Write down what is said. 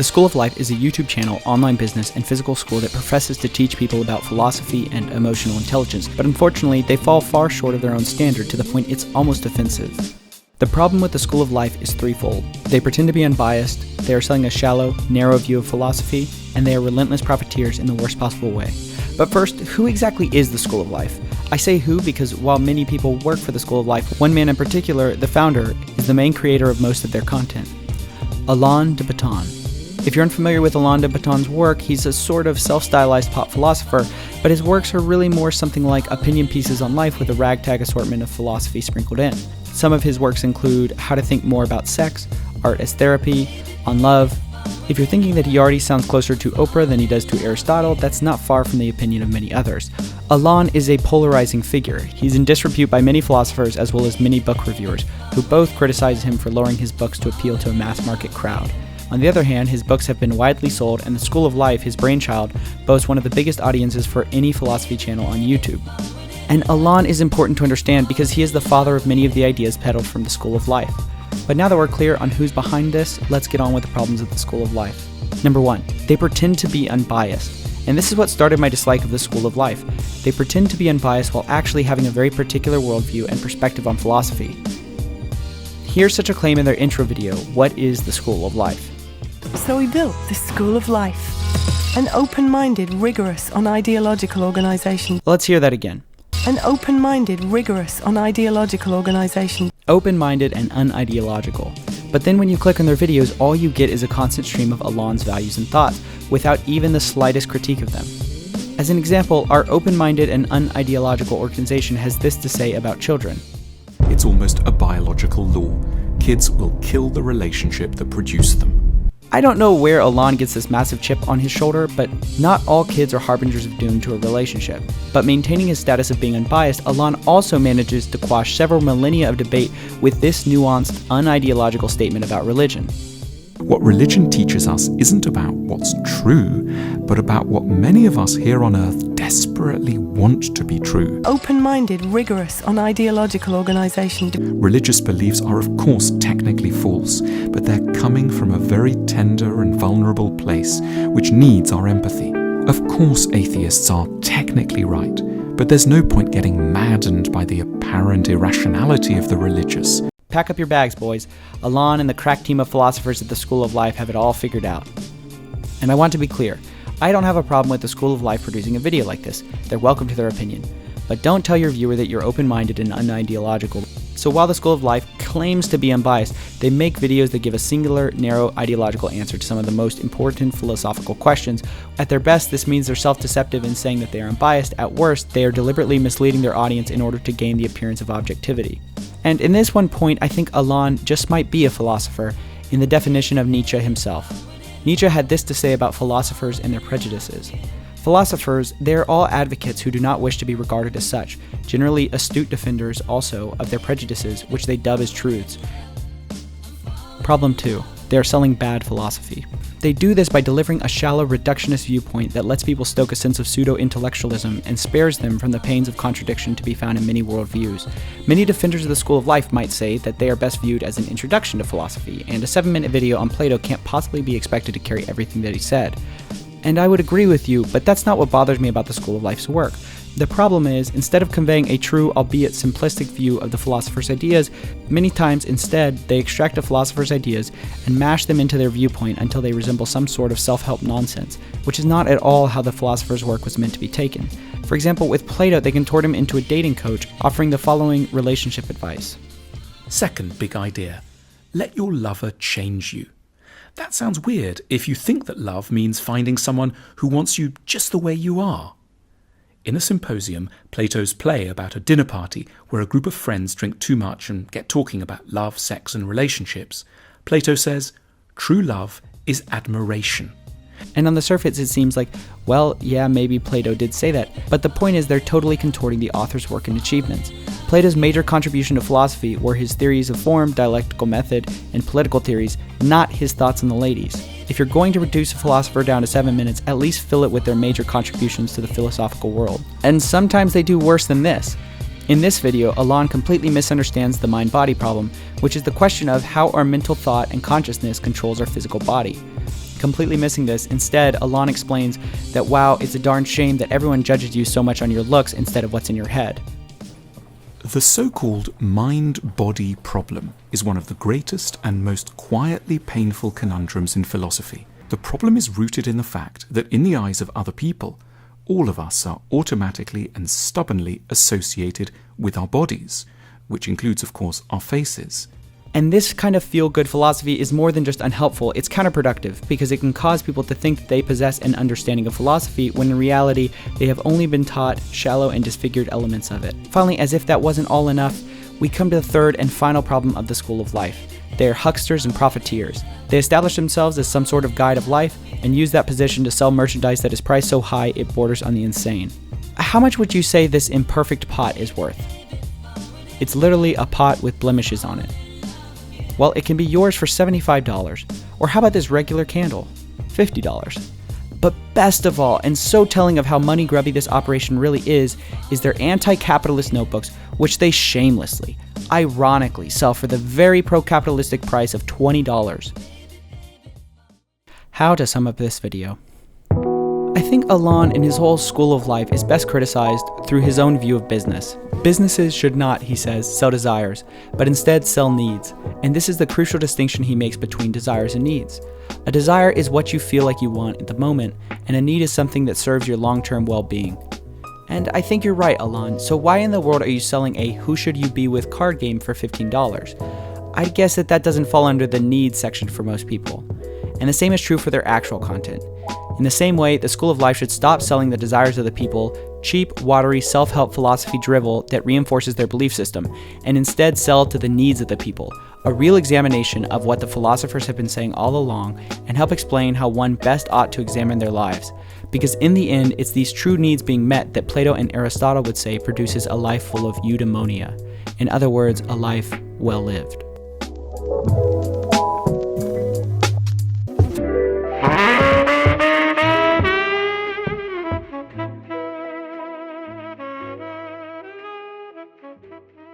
The School of Life is a YouTube channel, online business, and physical school that professes to teach people about philosophy and emotional intelligence, but unfortunately, they fall far short of their own standard to the point it's almost offensive. The problem with the School of Life is threefold. They pretend to be unbiased, they are selling a shallow, narrow view of philosophy, and they are relentless profiteers in the worst possible way. But first, who exactly is the School of Life? I say who because while many people work for the School of Life, one man in particular, the founder, is the main creator of most of their content. Alain De Botton. If you're unfamiliar with Alain De Botton's work, he's a sort of self-stylized pop philosopher, but his works are really more something like opinion pieces on life with a ragtag assortment of philosophy sprinkled in. Some of his works include How to Think More About Sex, Art as Therapy, On Love. If you're thinking that he already sounds closer to Oprah than he does to Aristotle, that's not far from the opinion of many others. Alain is a polarizing figure. He's in disrepute by many philosophers as well as many book reviewers, who both criticize him for lowering his books to appeal to a mass market crowd. On the other hand, his books have been widely sold, and the School of Life, his brainchild, boasts one of the biggest audiences for any philosophy channel on YouTube. And Alain is important to understand because he is the father of many of the ideas peddled from the School of Life. But now that we're clear on who's behind this, let's get on with the problems of the School of Life. Number 1, they pretend to be unbiased. And this is what started my dislike of the School of Life. They pretend to be unbiased while actually having a very particular worldview and perspective on philosophy. Here's such a claim in their intro video, What is the School of Life? So we built the School of Life, an open-minded, rigorous, unideological organization. Let's hear that again. An open-minded, rigorous, unideological organization. Open-minded and unideological. But then when you click on their videos, all you get is a constant stream of Alain's values and thoughts, without even the slightest critique of them. As an example, our open-minded and unideological organization has this to say about children. It's almost a biological law. Kids will kill the relationship that produced them. I don't know where Alain gets this massive chip on his shoulder, but not all kids are harbingers of doom to a relationship. But maintaining his status of being unbiased, Alain also manages to quash several millennia of debate with this nuanced, unideological statement about religion. What religion teaches us isn't about what's true, but about what many of us here on earth desperately want to be true. Open-minded, rigorous, unideological organization. Religious beliefs are of course technically false, but they're coming from a very tender and vulnerable place, which needs our empathy. Of course atheists are technically right, but there's no point getting maddened by the apparent irrationality of the religious. Pack up your bags, boys. Alain and the crack team of philosophers at the School of Life have it all figured out. And I want to be clear, I don't have a problem with the School of Life producing a video like this. They're welcome to their opinion. But don't tell your viewer that you're open-minded and unideological. So while the School of Life claims to be unbiased, they make videos that give a singular, narrow, ideological answer to some of the most important philosophical questions. At their best, this means they're self-deceptive in saying that they are unbiased. At worst, they are deliberately misleading their audience in order to gain the appearance of objectivity. And in this one point, I think Alain just might be a philosopher, in the definition of Nietzsche himself. Nietzsche had this to say about philosophers and their prejudices. Philosophers, they're all advocates who do not wish to be regarded as such, generally astute defenders also of their prejudices, which they dub as truths. Problem 2. They are selling bad philosophy. They do this by delivering a shallow, reductionist viewpoint that lets people stoke a sense of pseudo-intellectualism and spares them from the pains of contradiction to be found in many worldviews. Many defenders of the School of Life might say that they are best viewed as an introduction to philosophy, and a 7-minute video on Plato can't possibly be expected to carry everything that he said. And I would agree with you, but that's not what bothers me about the School of Life's work. The problem is, instead of conveying a true, albeit simplistic view of the philosopher's ideas, many times instead they extract a philosopher's ideas and mash them into their viewpoint until they resemble some sort of self-help nonsense, which is not at all how the philosopher's work was meant to be taken. For example, with Plato, they contort him into a dating coach, offering the following relationship advice. Second big idea, let your lover change you. That sounds weird if you think that love means finding someone who wants you just the way you are. In a symposium, Plato's play about a dinner party where a group of friends drink too much and get talking about love, sex, and relationships, Plato says, true love is admiration. And on the surface it seems like, well, yeah, maybe Plato did say that, but the point is they're totally contorting the author's work and achievements. Plato's major contribution to philosophy were his theories of form, dialectical method, and political theories, not his thoughts on the ladies. If you're going to reduce a philosopher down to 7 minutes, at least fill it with their major contributions to the philosophical world. And sometimes they do worse than this. In this video, Alain completely misunderstands the mind-body problem, which is the question of how our mental thought and consciousness controls our physical body. Completely missing this, instead, Alain explains that wow, it's a darn shame that everyone judges you so much on your looks instead of what's in your head. The so-called mind-body problem is one of the greatest and most quietly painful conundrums in philosophy. The problem is rooted in the fact that in the eyes of other people, all of us are automatically and stubbornly associated with our bodies, which includes, of course, our faces. And this kind of feel-good philosophy is more than just unhelpful, it's counterproductive, because it can cause people to think that they possess an understanding of philosophy, when in reality, they have only been taught shallow and disfigured elements of it. Finally, as if that wasn't all enough, we come to the third and final problem of the school of life. They are hucksters and profiteers. They establish themselves as some sort of guide of life, and use that position to sell merchandise that is priced so high it borders on the insane. How much would you say this imperfect pot is worth? It's literally a pot with blemishes on it. Well, it can be yours for $75. Or how about this regular candle? $50. But best of all, and so telling of how money grubby this operation really is their anti-capitalist notebooks, which they shamelessly, ironically sell for the very pro-capitalistic price of $20. How to sum up this video? I think Alain and his whole school of life is best criticized through his own view of business. Businesses should not, he says, sell desires, but instead sell needs. And this is the crucial distinction he makes between desires and needs. A desire is what you feel like you want at the moment, and a need is something that serves your long-term well-being. And I think you're right, Alain, so why in the world are you selling a Who Should You Be With card game for $15? I guess that doesn't fall under the needs section for most people. And the same is true for their actual content. In the same way, the School of Life should stop selling the desires of the people, cheap, watery, self-help philosophy drivel that reinforces their belief system, and instead sell to the needs of the people, a real examination of what the philosophers have been saying all along, and help explain how one best ought to examine their lives. Because in the end, it's these true needs being met that Plato and Aristotle would say produces a life full of eudaimonia. In other words, a life well lived.